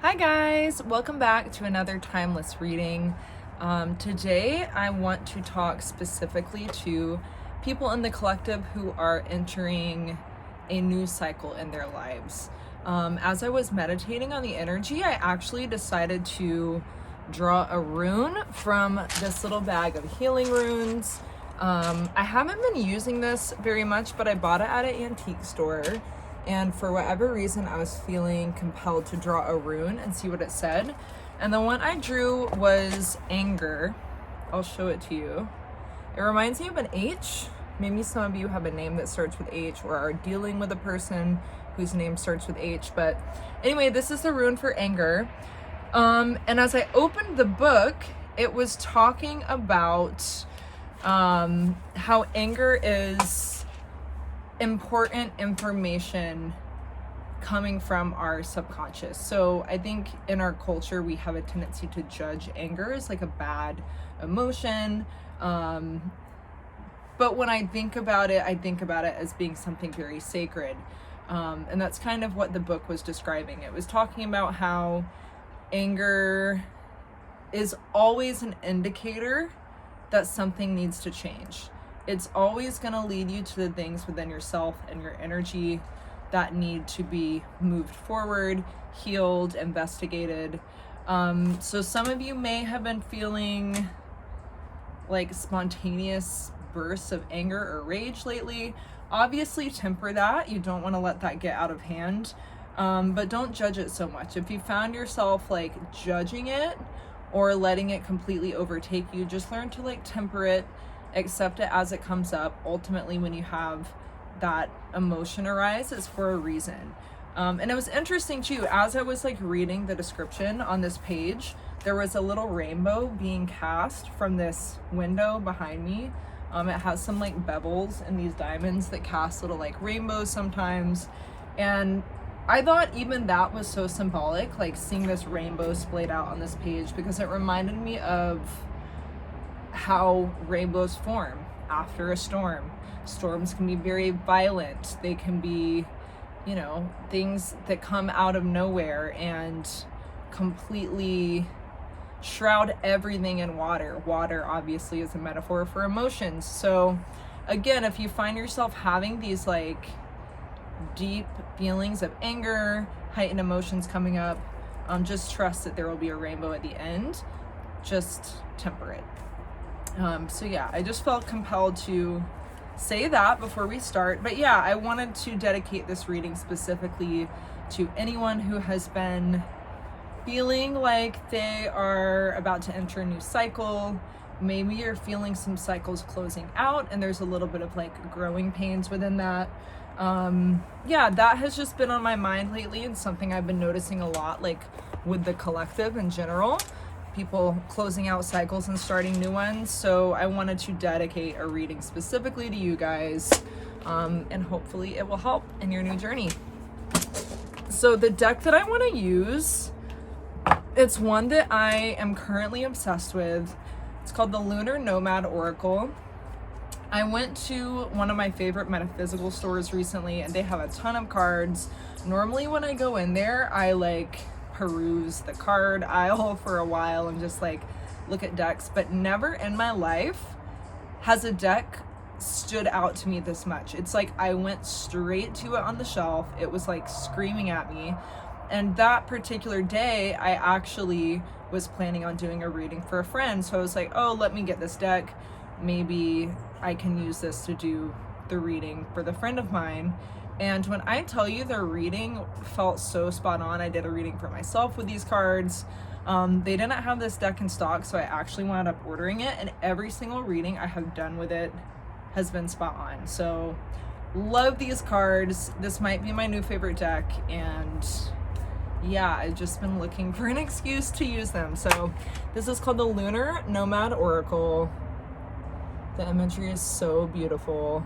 Hi guys, welcome back to another timeless reading. Today I want to talk specifically to people in the collective who are entering a new cycle in their lives. As I was meditating on the energy, I actually decided to draw a rune from this little bag of healing runes. I haven't been using this very much, but I bought it at an antique store. And for whatever reason, I was feeling compelled to draw a rune and see what it said. And the one I drew was anger. I'll show it to you. It reminds me of an H. Maybe some of you have a name that starts with H or are dealing with a person whose name starts with H. But anyway, this is the rune for anger. And as I opened the book, it was talking about how anger is important information coming from our subconscious. So I think in our culture we have a tendency to judge anger as like a bad emotion, but when I think about it as being something very sacred, and that's kind of what the book was describing. It was talking about how anger is always an indicator that something needs to change. It's always going to lead you to the things within yourself and your energy that need to be moved forward, healed, investigated. So some of you may have been feeling like spontaneous bursts of anger or rage lately. Obviously, temper that. You don't want to let that get out of hand, but don't judge it so much. If you found yourself like judging it or letting it completely overtake you, just learn to like temper it. Accept it as it comes up. Ultimately, when you have that emotion arise, it's for a reason. And it was interesting too, as I was like reading the description on this page, there was a little rainbow being cast from this window behind me. It has some like bevels and these diamonds that cast little like rainbows sometimes. And I thought even that was so symbolic, like seeing this rainbow splayed out on this page, because it reminded me of how rainbows form after a storm. Storms can be very violent. They can be, things that come out of nowhere and completely shroud everything in water. Water obviously is a metaphor for emotions. So again, if you find yourself having these like deep feelings of anger, heightened emotions coming up, just trust that there will be a rainbow at the end. Just temper it. So yeah, I just felt compelled to say that before we start. But yeah, I wanted to dedicate this reading specifically to anyone who has been feeling like they are about to enter a new cycle. Maybe you're feeling some cycles closing out and there's a little bit of like growing pains within that. Yeah, that has just been on my mind lately and something I've been noticing a lot, like with the collective in general. People closing out cycles and starting new ones. So I wanted to dedicate a reading specifically to you guys, and hopefully it will help in your new journey. So the deck that I want to use, it's one that I am currently obsessed with. It's called the Lunar Nomad Oracle. I went to one of my favorite metaphysical stores recently and they have a ton of cards. Normally when I go in there, I like peruse the card aisle for a while and just like look at decks, but never in my life has a deck stood out to me this much. It's like I went straight to it on the shelf. It was like screaming at me. And that particular day, I actually was planning on doing a reading for a friend. So I was like, oh, let me get this deck. Maybe I can use this to do the reading for the friend of mine. And when I tell you the reading felt so spot on, I did a reading for myself with these cards. They didn't have this deck in stock, so I actually wound up ordering it, and every single reading I have done with it has been spot on. So love these cards. This might be my new favorite deck, and yeah, I've just been looking for an excuse to use them. So this is called the Lunar Nomad Oracle. The imagery is so beautiful.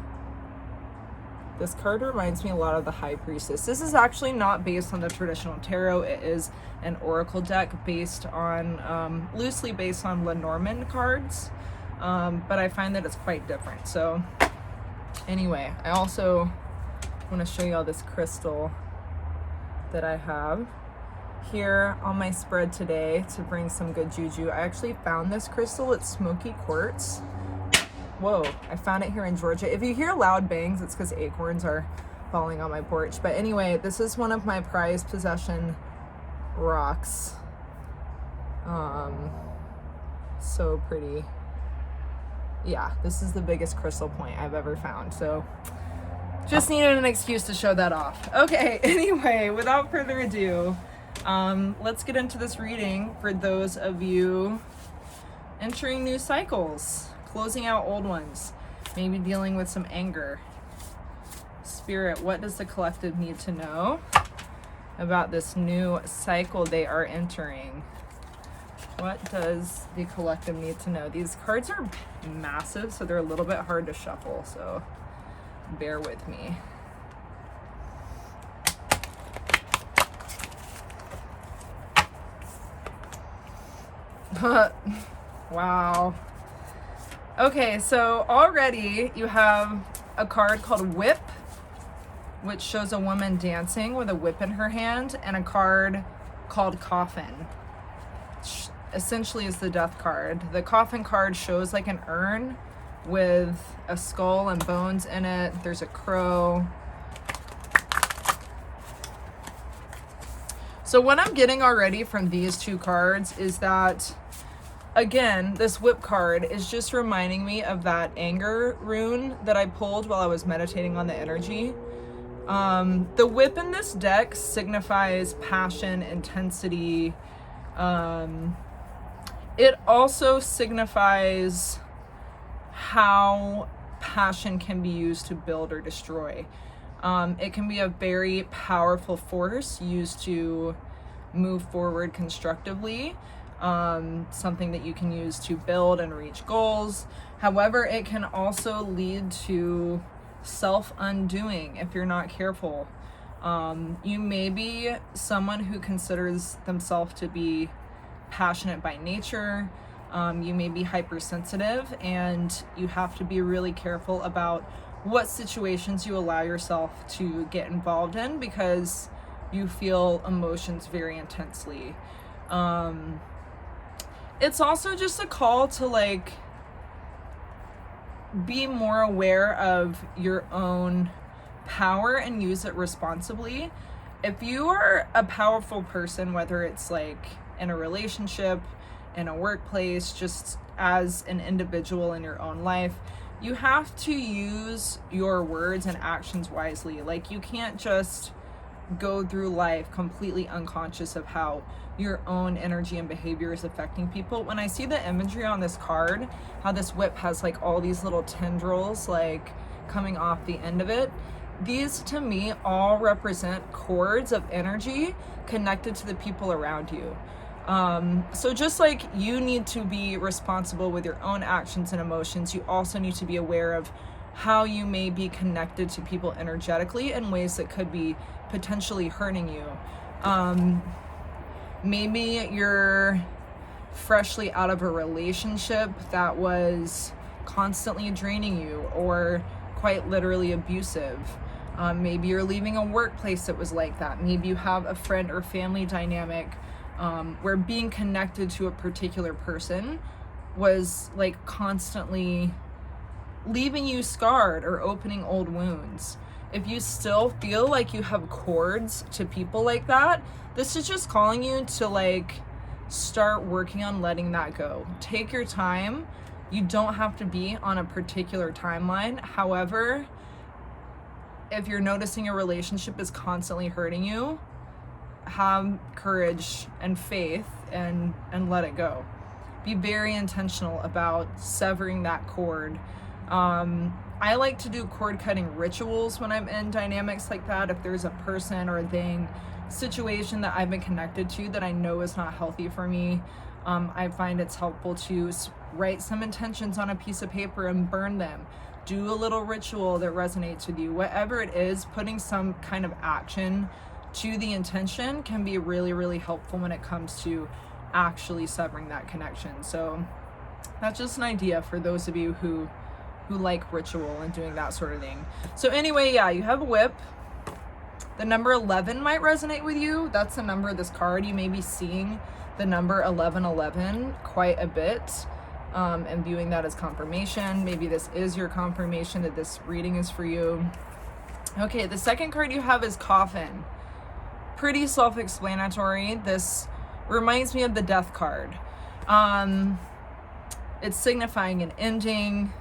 This card reminds me a lot of the High Priestess. This is actually not based on the traditional tarot. It is an oracle deck based on, loosely based on Lenormand cards. But I find that it's quite different. So anyway, I also want to show you all this crystal that I have. here on my spread today to bring some good juju. I actually found this crystal. It's smoky quartz. Whoa, I found it here in Georgia. If you hear loud bangs, it's because acorns are falling on my porch. But anyway, this is one of my prized possession rocks. So pretty. Yeah, this is the biggest crystal point I've ever found. So just needed an excuse to show that off. Okay, anyway, without further ado, let's get into this reading for those of you entering new cycles, closing out old ones, maybe dealing with some anger. Spirit, what does the collective need to know about this new cycle they are entering? What does the collective need to know? These cards are massive, so they're a little bit hard to shuffle, so bear with me. Wow. Okay, so already you have a card called Whip, which shows a woman dancing with a whip in her hand, and a card called Coffin, which essentially is the death card. The Coffin card shows like an urn with a skull and bones in it. There's a crow. So what I'm getting already from these two cards is that, again, this Whip card is just reminding me of that anger rune that I pulled while I was meditating on the energy. The Whip in this deck signifies passion, intensity. It also signifies how passion can be used to build or destroy. It can be a very powerful force used to move forward constructively. Something that you can use to build and reach goals. However, it can also lead to self-undoing if you're not careful. You may be someone who considers themselves to be passionate by nature. You may be hypersensitive, and you have to be really careful about what situations you allow yourself to get involved in because you feel emotions very intensely. It's also just a call to like be more aware of your own power and use it responsibly. If you are a powerful person, whether it's like in a relationship, in a workplace, just as an individual in your own life, you have to use your words and actions wisely. Like, you can't just go through life completely unconscious of how your own energy and behavior is affecting people. When I see the imagery on this card, how this whip has like all these little tendrils like coming off the end of it, these to me all represent cords of energy connected to the people around you. So just like you need to be responsible with your own actions and emotions, you also need to be aware of how you may be connected to people energetically in ways that could be potentially hurting you. Maybe you're freshly out of a relationship that was constantly draining you or quite literally abusive. Maybe you're leaving a workplace that was like that. Maybe you have a friend or family dynamic where being connected to a particular person was like constantly leaving you scarred or opening old wounds. If you still feel like you have cords to people like that, this is just calling you to like start working on letting that go. Take your time. You don't have to be on a particular timeline. However, if you're noticing a relationship is constantly hurting you, have courage and faith and let it go. Be very intentional about severing that cord. I like to do cord cutting rituals when I'm in dynamics like that. If there's a person or a thing, situation that I've been connected to that I know is not healthy for me, I find it's helpful to write some intentions on a piece of paper and burn them. Do a little ritual that resonates with you. Whatever it is, putting some kind of action to the intention can be really, really helpful when it comes to actually severing that connection. So that's just an idea for those of you who like ritual and doing that sort of thing. So anyway, yeah, you have a whip. The number 11 might resonate with you. That's the number of this card. You may be seeing the number 1111 quite a bit, and viewing that as confirmation. Maybe this is your confirmation that this reading is for you. Okay, the second card you have is Coffin. Pretty self-explanatory. This reminds me of the Death card. It's signifying an ending,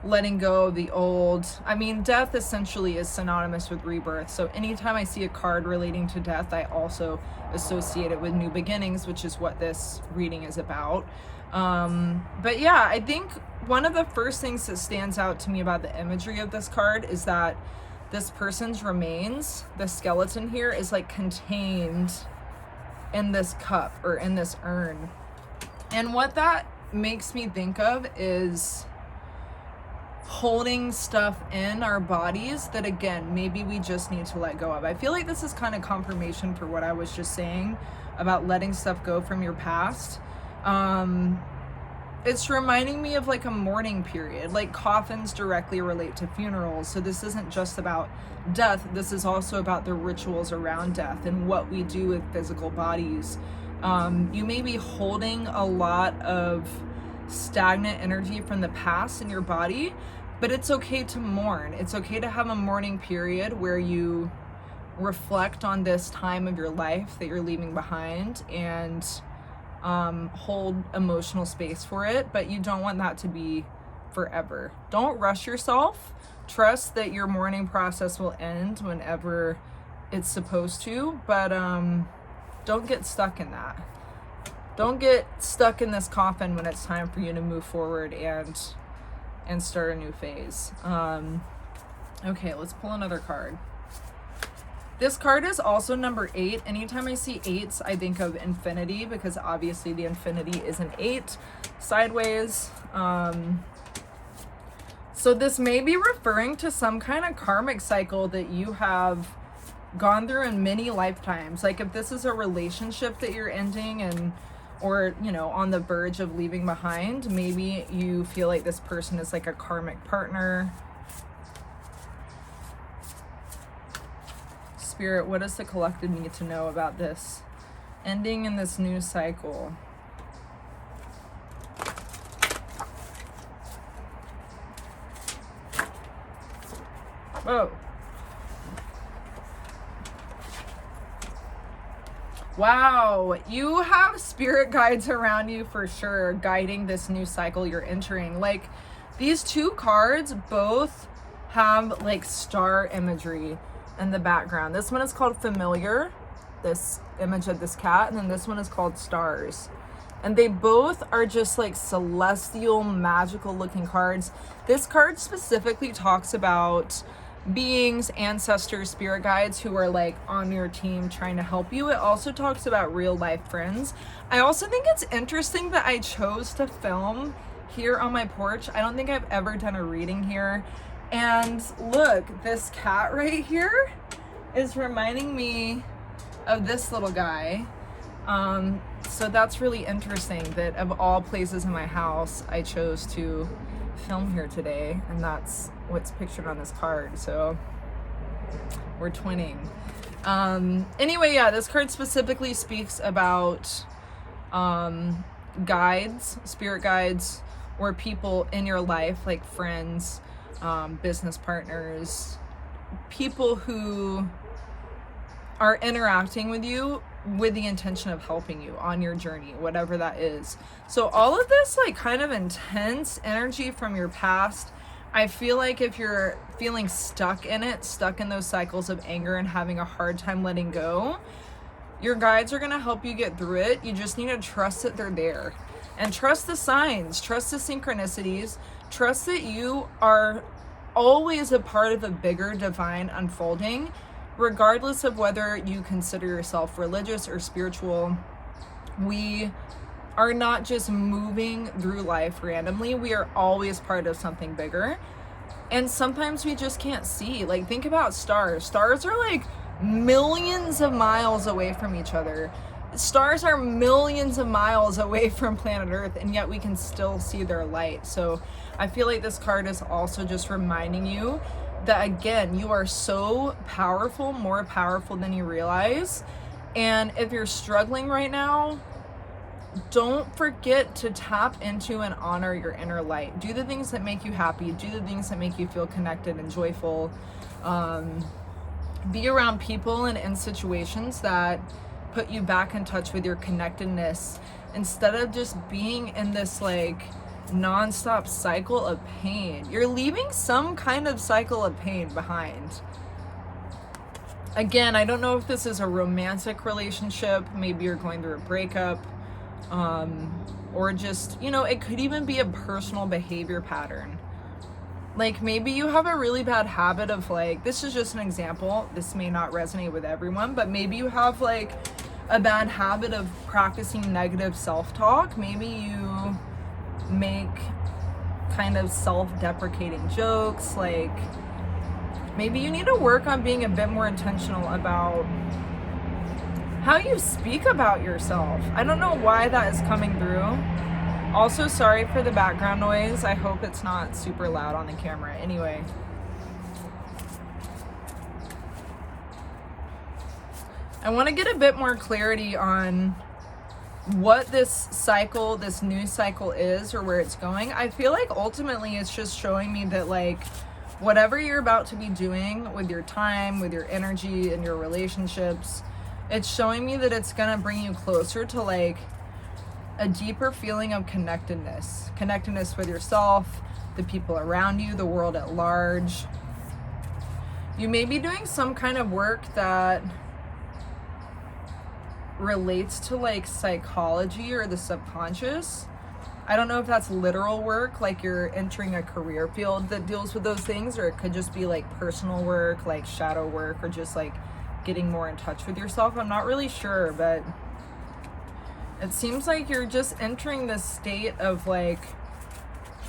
letting go of the old. I mean, death essentially is synonymous with rebirth. So anytime I see a card relating to death, I also associate it with new beginnings, which is what this reading is about. But yeah, I think one of the first things that stands out to me about the imagery of this card is that this person's remains, the skeleton here, is like contained in this cup or in this urn. And what that makes me think of is holding stuff in our bodies that, again, maybe we just need to let go of. I feel like this is kind of confirmation for what I was just saying about letting stuff go from your past. It's reminding me of like a mourning period. Like coffins directly relate to funerals, so this isn't just about death. This is also about the rituals around death and what we do with physical bodies. You may be holding a lot of stagnant energy from the past in your body, but it's okay to mourn. It's okay to have a mourning period where you reflect on this time of your life that you're leaving behind and hold emotional space for it, but you don't want that to be forever. Don't rush yourself. Trust that your mourning process will end whenever it's supposed to, but don't get stuck in that. Don't get stuck in this coffin when it's time for you to move forward and start a new phase. Okay, let's pull another card. This card is also number 8. Anytime I see 8s, I think of infinity, because obviously the infinity is an 8 sideways. So this may be referring to some kind of karmic cycle that you have gone through in many lifetimes. Like if this is a relationship that you're ending and or on the verge of leaving behind, maybe you feel like this person is like a karmic partner. Spirit, what does the collective need to know about this ending in this new cycle? Whoa. Wow, you have spirit guides around you for sure, guiding this new cycle you're entering. Like these two cards both have like star imagery in the background. This one is called Familiar, this image of this cat, and then this one is called Stars. And they both are just like celestial, magical looking cards. This card specifically talks about beings, ancestors, spirit guides who are like on your team trying to help you. It also talks about real life friends. I also think it's interesting that I chose to film here on my porch. I don't think I've ever done a reading here. And look, this cat right here is reminding me of this little guy. So that's really interesting that of all places in my house, I chose to film here today, and that's what's pictured on this card. So we're twinning. Anyway, yeah, this card specifically speaks about guides, spirit guides, or people in your life, like friends, business partners, people who are interacting with you with the intention of helping you on your journey, whatever that is. So all of this like kind of intense energy from your past, I feel like if you're feeling stuck in it, stuck in those cycles of anger and having a hard time letting go, your guides are going to help you get through it. You just need to trust that they're there and trust the signs, trust the synchronicities, trust that you are always a part of a bigger divine unfolding, regardless of whether you consider yourself religious or spiritual. We are not just moving through life randomly. We are always part of something bigger. And sometimes we just can't see. Like, think about stars. Stars are like millions of miles away from each other. Stars are millions of miles away from planet Earth, and yet we can still see their light. So I feel like this card is also just reminding you that, again, you are so powerful, more powerful than you realize. And if you're struggling right now, don't forget to tap into and honor your inner light. Do the things that make you happy. Do the things that make you feel connected and joyful. Be around people and in situations that put you back in touch with your connectedness, instead of just being in this like nonstop cycle of pain. You're leaving some kind of cycle of pain behind. Again, I don't know if this is a romantic relationship. Maybe you're going through a breakup, or just, you know, it could even be a personal behavior pattern. Like maybe you have a really bad habit of like, this is just an example, this may not resonate with everyone, but maybe you have like a bad habit of practicing negative self-talk. Maybe you make kind of self-deprecating jokes. Like maybe you need to work on being a bit more intentional about how you speak about yourself. I don't know why that is coming through. Also, sorry for the background noise. I hope it's not super loud on the camera. Anyway. I want to get a bit more clarity on what this cycle, this new cycle is, or where it's going. I feel like ultimately it's just showing me that like whatever you're about to be doing with your time, with your energy and your relationships, it's showing me that it's going to bring you closer to like a deeper feeling of connectedness with yourself, the people around you, the world at large. You may be doing some kind of work that relates to like psychology or the subconscious. I don't know if that's literal work, like you're entering a career field that deals with those things, or it could just be like personal work, like shadow work, or just like getting more in touch with yourself. I'm not really sure, but it seems like you're just entering this state of like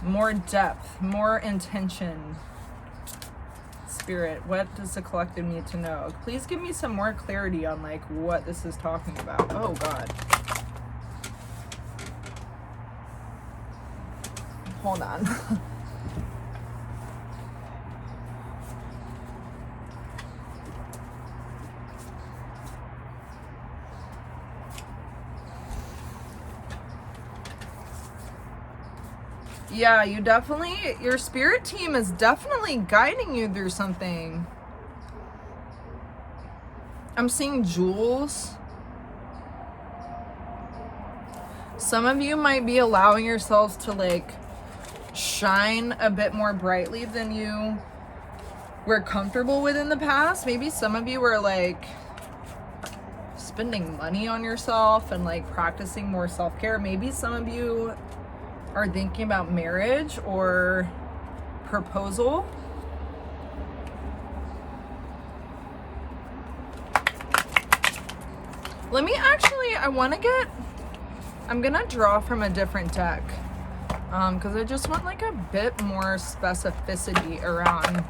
more depth, more intention. Spirit, what does the collective need to know? Please give me some more clarity on like what this is talking about. Oh God. Hold on. Yeah, your spirit team is definitely guiding you through something. I'm seeing jewels. Some of you might be allowing yourselves to like shine a bit more brightly than you were comfortable with in the past. Maybe some of you were like spending money on yourself and like practicing more self-care. Maybe some of you are thinking about marriage or proposal. I'm gonna draw from a different deck because I just want like a bit more specificity around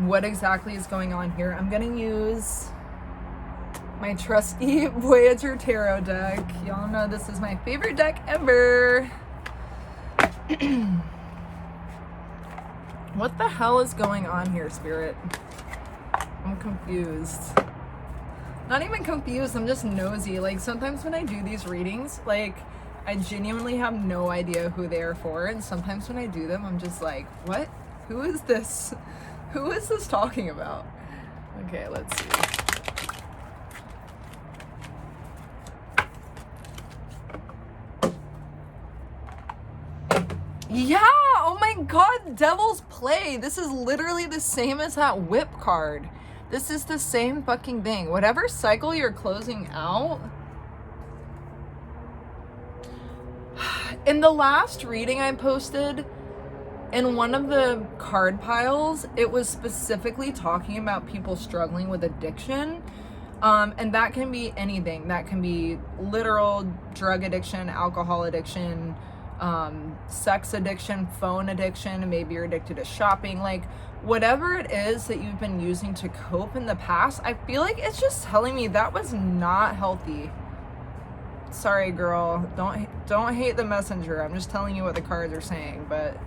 what exactly is going on here. I'm gonna use my trusty Voyager Tarot deck. Y'all know this is my favorite deck ever. What the hell is going on here, Spirit? I'm confused. Not even confused, I'm just nosy. Like sometimes when I do these readings, like I genuinely have no idea who they are for, and sometimes when I do them, I'm just like, what? Who is this? Who is this talking about? Okay, let's see. Yeah, oh my God, Devil's Play. This is literally the same as that whip card. This is the same fucking thing. Whatever cycle you're closing out. In the last reading I posted, in one of the card piles, it was specifically talking about people struggling with addiction. And that can be anything. That can be literal drug addiction, alcohol addiction, sex addiction, phone addiction. Maybe you're addicted to shopping. Like whatever it is that you've been using to cope in the past, I feel like it's just telling me that was not healthy. Sorry, girl. Don't hate the messenger. I'm just telling you what the cards are saying. But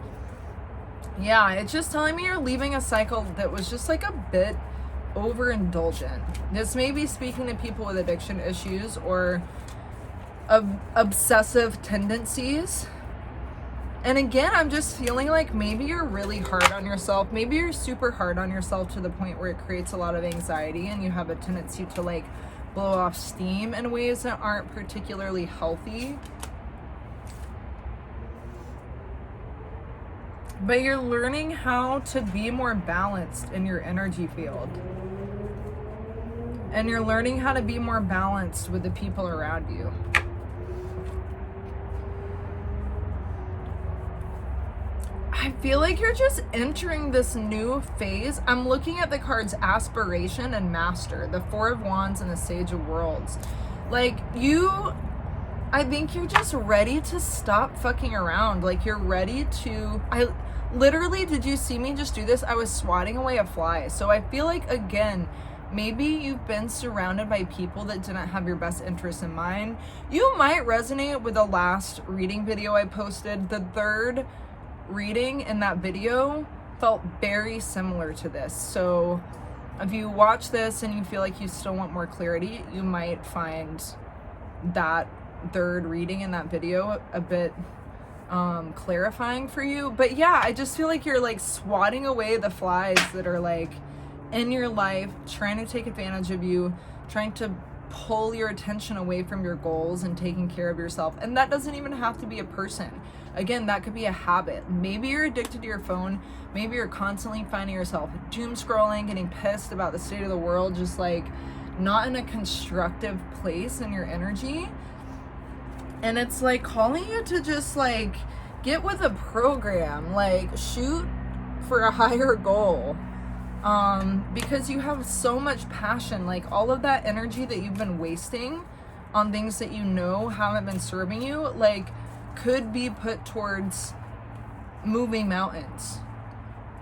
Yeah, it's just telling me you're leaving a cycle that was just like a bit overindulgent. This may be speaking to people with addiction issues or obsessive tendencies. And again, I'm just feeling like maybe you're really hard on yourself. Maybe you're super hard on yourself to the point where it creates a lot of anxiety and you have a tendency to like blow off steam in ways that aren't particularly healthy. But you're learning how to be more balanced in your energy field. And you're learning how to be more balanced with the people around you. I feel like you're just entering this new phase. I'm looking at the cards Aspiration and Master, the Four of Wands and the Sage of Worlds. Like I think you're just ready to stop fucking around. Like you're ready to, literally, did you see me just do this? I was swatting away a fly. So I feel like, again, maybe you've been surrounded by people that didn't have your best interests in mind. You might resonate with the last reading video I posted. The third reading in that video felt very similar to this. So if you watch this and you feel like you still want more clarity, you might find that third reading in that video a bit clarifying for you. But yeah, I just feel like you're like swatting away the flies that are like in your life, trying to take advantage of you, trying to pull your attention away from your goals and taking care of yourself. And that doesn't even have to be a person. Again, that could be a habit. Maybe you're addicted to your phone. Maybe you're constantly finding yourself doom scrolling, getting pissed about the state of the world, just like not in a constructive place in your energy. And it's like calling you to just like get with a program, like shoot for a higher goal. Because you have so much passion, like all of that energy that you've been wasting on things that you know haven't been serving you, like could be put towards moving mountains,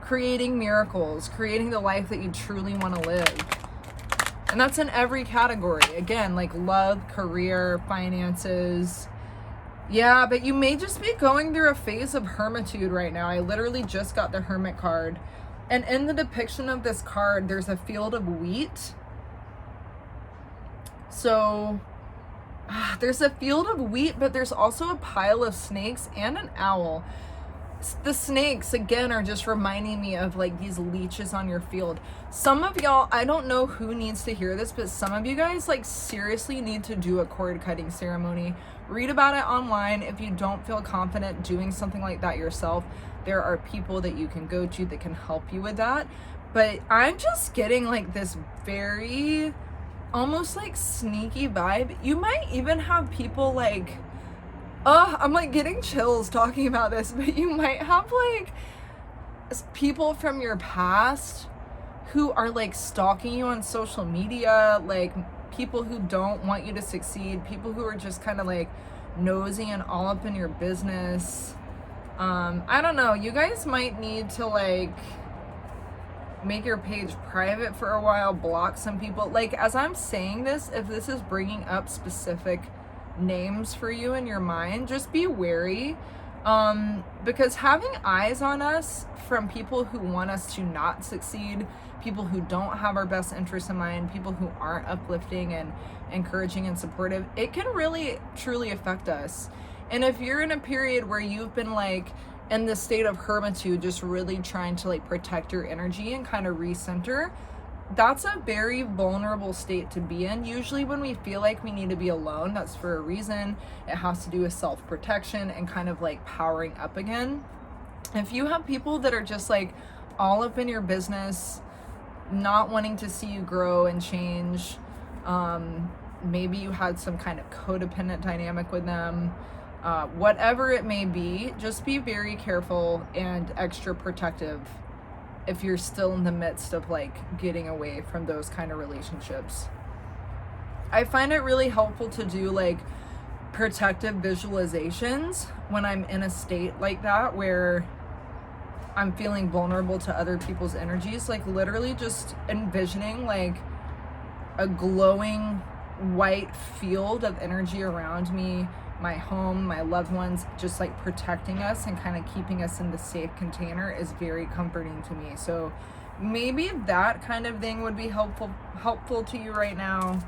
creating miracles, creating the life that you truly want to live. And that's in every category. Again, like love, career, finances. Yeah, but you may just be going through a phase of hermitude right now. I literally just got the Hermit card. And in the depiction of this card, there's a field of wheat. So there's a field of wheat, but there's also a pile of snakes and an owl. The snakes, again, are just reminding me of like these leeches on your field. Some of y'all, I don't know who needs to hear this, but some of you guys like seriously need to do a cord cutting ceremony. Read about it online. If you don't feel confident doing something like that yourself, there are people that you can go to that can help you with that. But I'm just getting like this very almost like sneaky vibe. You might even have people like, I'm like getting chills talking about this, but you might have like people from your past who are like stalking you on social media, like people who don't want you to succeed, people who are just kind of like nosy and all up in your business. I don't know, you guys might need to like make your page private for a while, block some people. Like as I'm saying this, if this is bringing up specific names for you in your mind, just be wary, because having eyes on us from people who want us to not succeed, people who don't have our best interests in mind, people who aren't uplifting and encouraging and supportive, it can really truly affect us. And if you're in a period where you've been like in this state of hermitude, just really trying to like protect your energy and kind of recenter, that's a very vulnerable state to be in. Usually when we feel like we need to be alone, that's for a reason. It has to do with self-protection and kind of like powering up again. If you have people that are just like all up in your business, not wanting to see you grow and change, maybe you had some kind of codependent dynamic with them, whatever it may be, just be very careful and extra protective if you're still in the midst of like getting away from those kind of relationships. I find it really helpful to do like protective visualizations when I'm in a state like that where I'm feeling vulnerable to other people's energies, like literally just envisioning like a glowing white field of energy around me, my home, my loved ones, just like protecting us and kind of keeping us in the safe container is very comforting to me. So maybe that kind of thing would be helpful to you right now.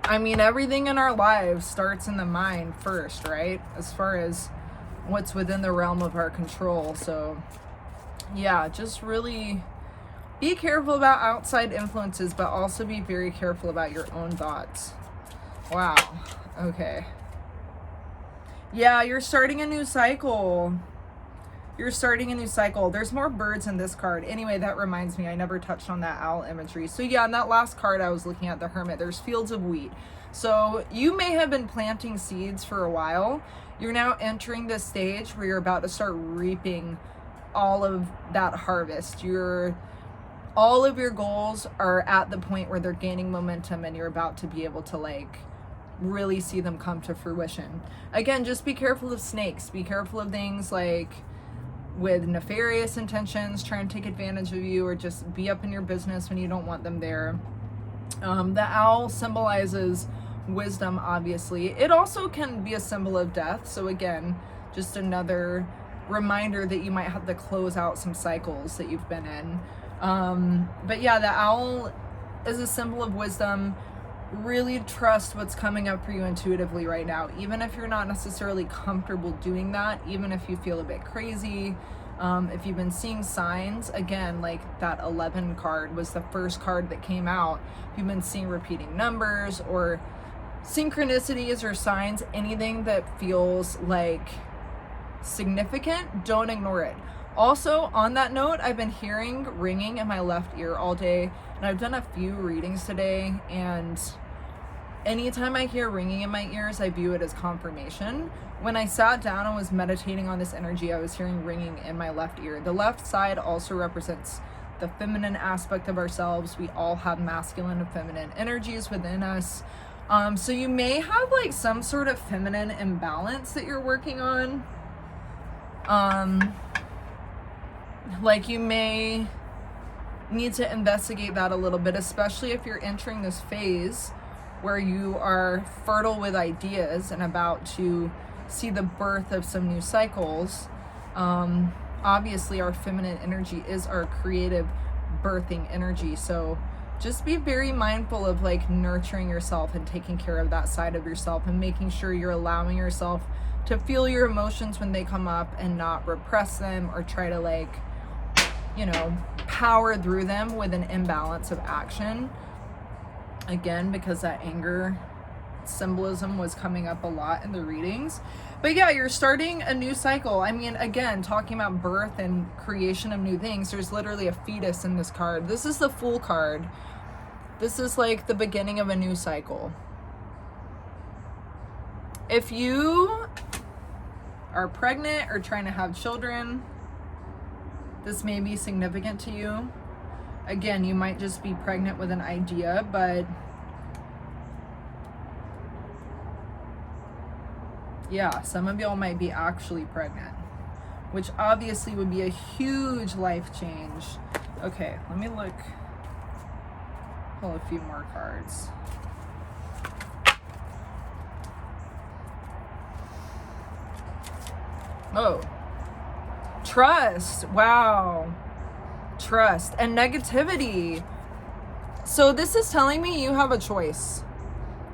I mean, everything in our lives starts in the mind first, right? As far as what's within the realm of our control. So yeah, just really be careful about outside influences, but also be very careful about your own thoughts. Wow. Okay. Yeah, you're starting a new cycle. You're starting a new cycle. There's more birds in this card. Anyway, that reminds me, I never touched on that owl imagery. So yeah, in that last card I was looking at, the Hermit, there's fields of wheat. So you may have been planting seeds for a while. You're now entering this stage where you're about to start reaping all of that harvest. All of your goals are at the point where they're gaining momentum, and you're about to be able to like really see them come to fruition. Again, just be careful of snakes. Be careful of things like with nefarious intentions, trying to take advantage of you, or just be up in your business when you don't want them there. The owl symbolizes wisdom, obviously. It also can be a symbol of death. So again, just another reminder that you might have to close out some cycles that you've been in. But yeah, the owl is a symbol of wisdom. Really trust what's coming up for you intuitively right now, even if you're not necessarily comfortable doing that, even if you feel a bit crazy. If you've been seeing signs, again, like that 11 card was the first card that came out. If you've been seeing repeating numbers or synchronicities or signs, anything that feels like significant, don't ignore it. Also, on that note, I've been hearing ringing in my left ear all day, and I've done a few readings today, and anytime I hear ringing in my ears, I view it as confirmation. When I sat down and was meditating on this energy, I was hearing ringing in my left ear. The left side also represents the feminine aspect of ourselves. We all have masculine and feminine energies within us. So you may have like some sort of feminine imbalance that you're working on. Like you may need to investigate that a little bit, especially if you're entering this phase where you are fertile with ideas and about to see the birth of some new cycles. Obviously our feminine energy is our creative birthing energy. So just be very mindful of like nurturing yourself and taking care of that side of yourself, and making sure you're allowing yourself to feel your emotions when they come up and not repress them or try to like, you know, power through them with an imbalance of action. Again, because that anger symbolism was coming up a lot in the readings. But yeah, you're starting a new cycle. I mean, again, talking about birth and creation of new things, there's literally a fetus in this card. This is the Fool card. This is like the beginning of a new cycle. If you are pregnant or trying to have children, this may be significant to you. Again, you might just be pregnant with an idea, but yeah, some of y'all might be actually pregnant, which obviously would be a huge life change. Okay, let me pull a few more cards. Oh, trust. Wow. Trust and negativity. So this is telling me you have a choice.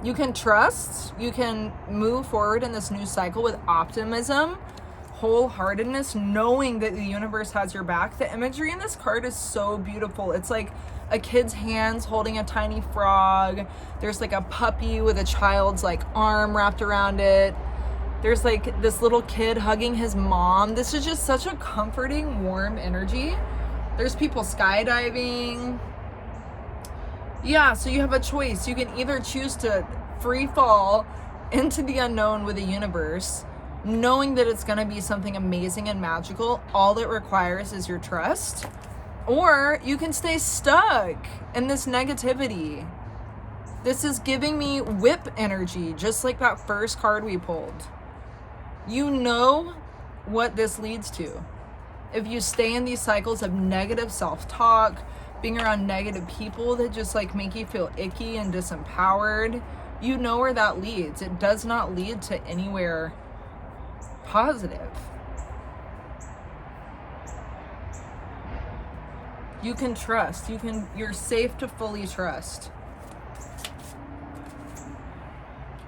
You can trust, you can move forward in this new cycle with optimism, wholeheartedness, knowing that the universe has your back. The imagery in this card is so beautiful. It's like a kid's hands holding a tiny frog. There's like a puppy with a child's like arm wrapped around it. There's like this little kid hugging his mom. This is just such a comforting, warm energy. There's people skydiving. Yeah, so you have a choice. You can either choose to free fall into the unknown with the universe, knowing that it's going to be something amazing and magical. All it requires is your trust. Or you can stay stuck in this negativity. This is giving me whip energy, just like that first card we pulled. You know what this leads to. If you stay in these cycles of negative self-talk, being around negative people that just like make you feel icky and disempowered, you know where that leads. It does not lead to anywhere positive. You can trust. You're safe to fully trust.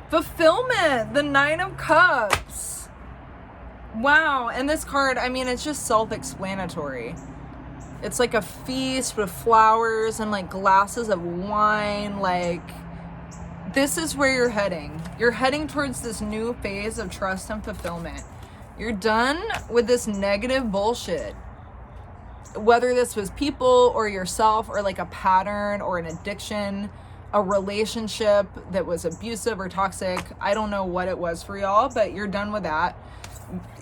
Fulfillment, the Nine of Cups. Wow. And this card, I mean, it's just self-explanatory. It's like a feast with flowers and like glasses of wine. Like, this is where you're heading. You're heading towards this new phase of trust and fulfillment. You're done with this negative bullshit. Whether this was people or yourself or like a pattern or an addiction, a relationship that was abusive or toxic. I don't know what it was for y'all, but you're done with that.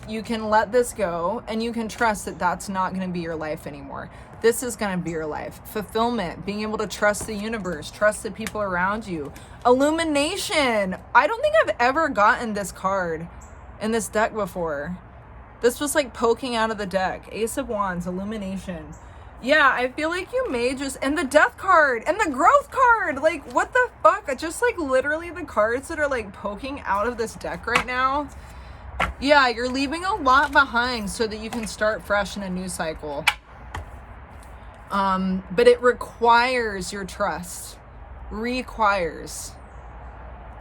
You can let this go and you can trust that that's not going to be your life anymore. This is going to be your life. Fulfillment, being able to trust the universe, trust the people around you. Illumination. I don't think I've ever gotten this card in this deck before. This was like poking out of the deck. Ace of Wands, illumination. Yeah, I feel like you may just, and the death card and the growth card. Like, what the fuck? Just like literally the cards that are like poking out of this deck right now. Yeah, you're leaving a lot behind so that you can start fresh in a new cycle. But it requires your trust. Requires.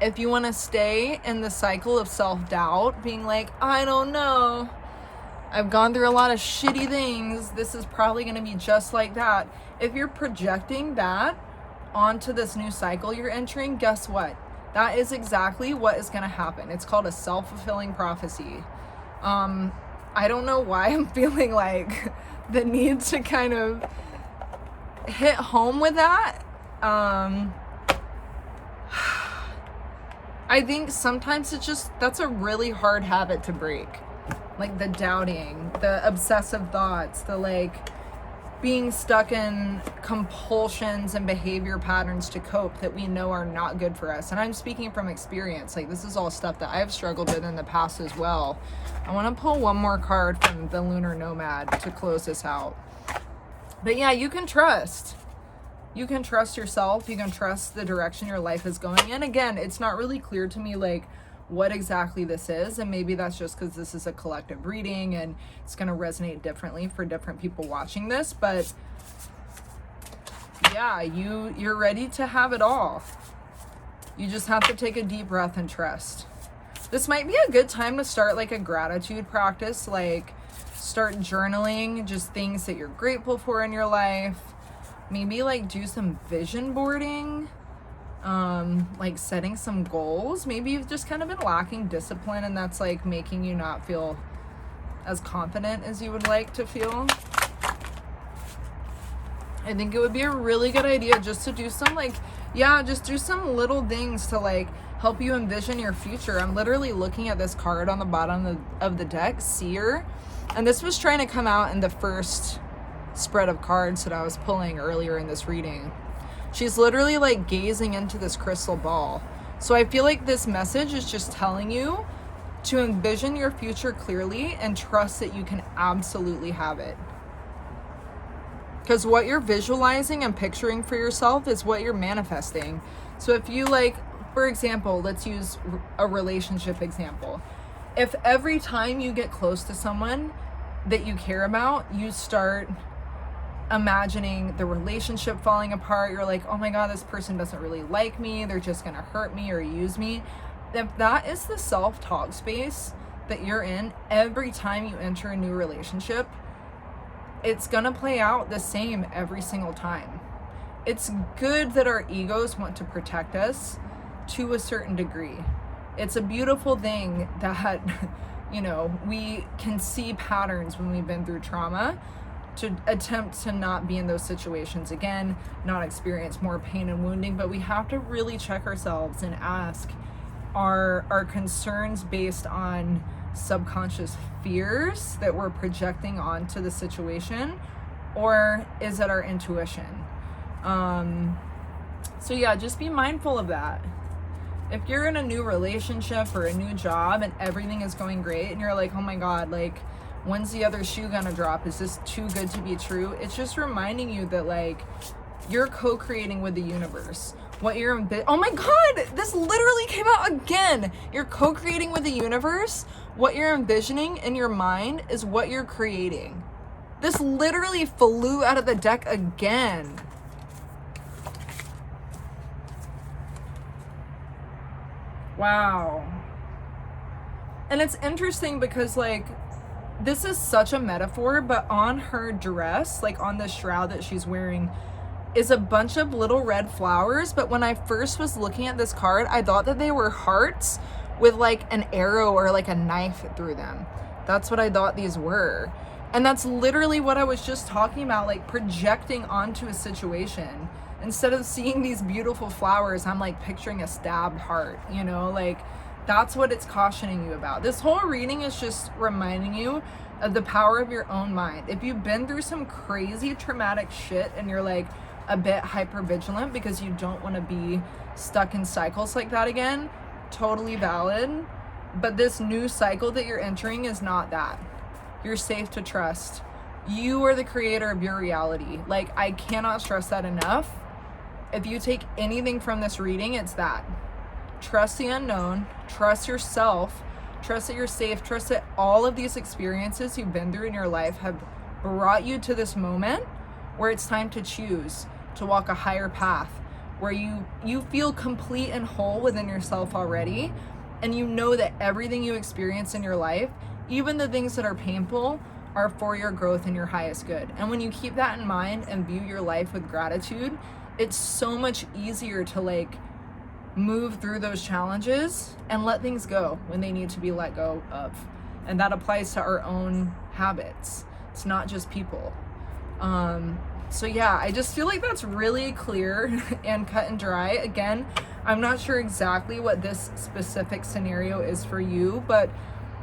If you want to stay in the cycle of self-doubt, being like, I don't know, I've gone through a lot of shitty things, this is probably going to be just like that. If you're projecting that onto this new cycle you're entering, guess what? That is exactly what is going to happen. It's called a self-fulfilling prophecy. I don't know why I'm feeling like the need to kind of hit home with that. I think sometimes that's a really hard habit to break. Like the doubting, the obsessive thoughts, the like being stuck in compulsions and behavior patterns to cope that we know are not good for us. And I'm speaking from experience. Like, this is all stuff that I've struggled with in the past as well. I want to pull one more card from the Lunar Nomad to close this out. But yeah, you can trust. You can trust yourself. You can trust the direction your life is going in. Again, it's not really clear to me like what exactly this is, and maybe that's just because this is a collective reading and it's going to resonate differently for different people watching this. But yeah, you're ready to have it all. You just have to take a deep breath and trust. This might be a good time to start like a gratitude practice, like start journaling just things that you're grateful for in your life. Maybe like do some vision boarding. Like setting some goals. Maybe you've just kind of been lacking discipline and that's like making you not feel as confident as you would like to feel. I think it would be a really good idea just to do some just do some little things to like help you envision your future. I'm literally looking at this card on the bottom of the deck, Seer, and this was trying to come out in the first spread of cards that I was pulling earlier in this reading. She's literally like gazing into this crystal ball. So I feel like this message is just telling you to envision your future clearly and trust that you can absolutely have it. Because what you're visualizing and picturing for yourself is what you're manifesting. So if you like, for example, let's use a relationship example. If every time you get close to someone that you care about, you start imagining the relationship falling apart, you're like, oh my god, this person doesn't really like me, they're just gonna hurt me or use me. If that is the self-talk space that you're in every time you enter a new relationship, it's gonna play out the same every single time. It's good that our egos want to protect us to a certain degree. It's a beautiful thing that we can see patterns when we've been through trauma to attempt to not be in those situations again, not experience more pain and wounding. But we have to really check ourselves and ask, are our concerns based on subconscious fears that we're projecting onto the situation, or is it our intuition? So yeah, just be mindful of that. If you're in a new relationship or a new job and everything is going great and you're like, oh my god, like, when's the other shoe gonna drop? Is this too good to be true? It's just reminding you that like you're co-creating with the universe. what you're oh my god, this literally came out again. You're co-creating with the universe. What you're envisioning in your mind is what you're creating. This literally flew out of the deck again. Wow. And it's interesting because, like, this is such a metaphor, but on her dress, like on the shroud that she's wearing, is a bunch of little red flowers. But when I first was looking at this card, I thought that they were hearts with like an arrow or like a knife through them. That's what I thought these were. And that's literally what I was just talking about, like projecting onto a situation. Instead of seeing these beautiful flowers, I'm like picturing a stabbed heart, you know, like that's what it's cautioning you about. This whole reading is just reminding you of the power of your own mind. If you've been through some crazy traumatic shit and you're like a bit hyper vigilant because you don't want to be stuck in cycles like that again, totally valid. But this new cycle that you're entering is not that. You're safe to trust. You are the creator of your reality. Like, I cannot stress that enough. If you take anything from this reading, it's that. Trust the unknown, trust yourself, trust that you're safe, trust that all of these experiences you've been through in your life have brought you to this moment where it's time to choose to walk a higher path, where you feel complete and whole within yourself already, and you know that everything you experience in your life, even the things that are painful, are for your growth and your highest good. And when you keep that in mind and view your life with gratitude, it's so much easier to like move through those challenges and let things go when they need to be let go of. And that applies to our own habits. It's not just people. So yeah, I just feel like that's really clear and cut and dry. Again, I'm not sure exactly what this specific scenario is for you, but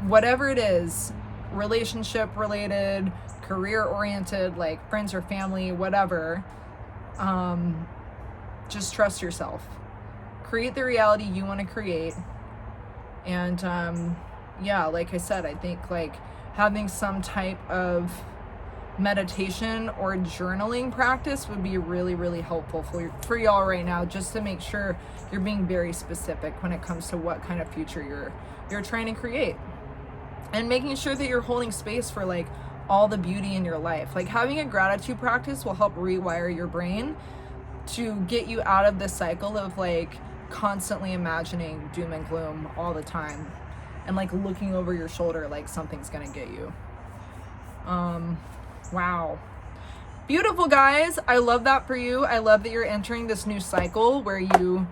whatever it is, relationship related, career oriented, like friends or family, whatever, just trust yourself. Create the reality you want to create. And yeah, like I said, I think like having some type of meditation or journaling practice would be really, really helpful for y'all right now, just to make sure you're being very specific when it comes to what kind of future you're trying to create, and making sure that you're holding space for like all the beauty in your life. Like having a gratitude practice will help rewire your brain to get you out of this cycle of like constantly imagining doom and gloom all the time and like looking over your shoulder like something's gonna get you. Wow. Beautiful, guys. I love that for you. I love that you're entering this new cycle where you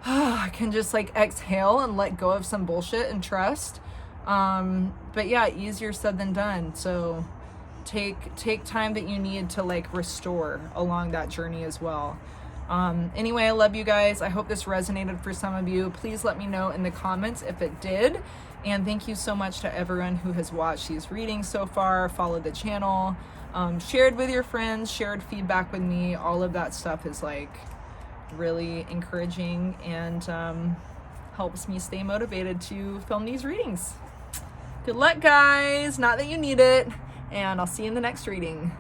can just like exhale and let go of some bullshit and trust. But yeah, easier said than done. So take time that you need to like restore along that journey as well. Anyway, I love you guys. I hope this resonated for some of you. Please let me know in the comments if it did. And thank you so much to everyone who has watched these readings so far, followed the channel, shared with your friends, shared feedback with me. All of that stuff is like really encouraging and helps me stay motivated to film these readings. Good luck, guys. Not that you need it. And I'll see you in the next reading.